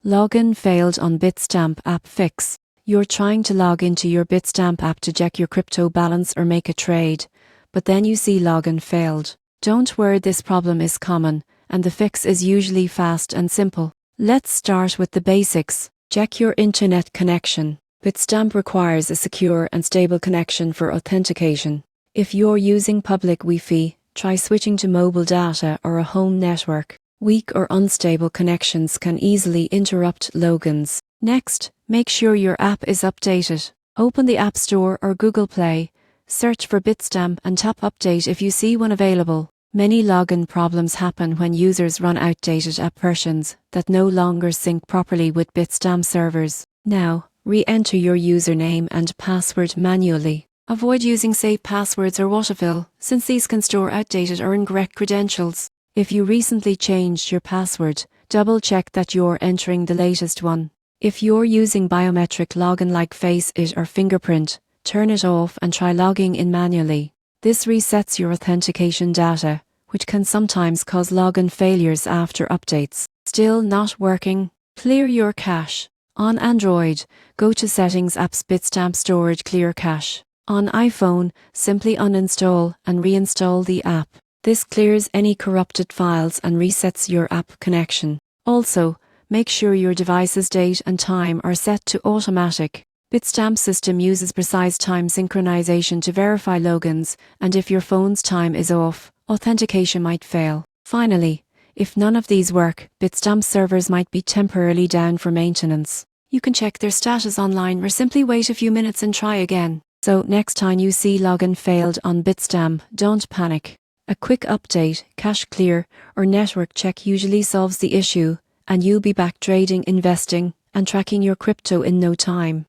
Login failed on Bitstamp App Fix. You're trying to log into your Bitstamp app to check your crypto balance or make a trade, but then you see login failed. Don't worry, this problem is common, and the fix is usually fast and simple. Let's start with the basics. Check your internet connection. Bitstamp requires a secure and stable connection for authentication. If you're using public Wi-Fi, try switching to mobile data or a home network. Weak or unstable connections can easily interrupt logins. Next, make sure your app is updated. Open the App Store or Google Play, search for Bitstamp and tap Update if you see one available. Many login problems happen when users run outdated app versions that no longer sync properly with Bitstamp servers. Now, re-enter your username and password manually. Avoid using safe passwords or autofill, since these can store outdated or incorrect credentials. If you recently changed your password, double-check that you're entering the latest one. If you're using biometric login like Face It or Fingerprint, turn it off and try logging in manually. This resets your authentication data, which can sometimes cause login failures after updates. Still not working? Clear your cache. On Android, go to Settings, Apps, Bitstamp Storage, Clear Cache. On iPhone, simply uninstall and reinstall the app. This clears any corrupted files and resets your app connection. Also, make sure your device's date and time are set to automatic. Bitstamp system uses precise time synchronization to verify logins, and if your phone's time is off, authentication might fail. Finally, if none of these work, Bitstamp servers might be temporarily down for maintenance. You can check their status online or simply wait a few minutes and try again. So next time you see login failed on Bitstamp, don't panic. A quick update, cache clear, or network check usually solves the issue, and you'll be back trading, investing, and tracking your crypto in no time.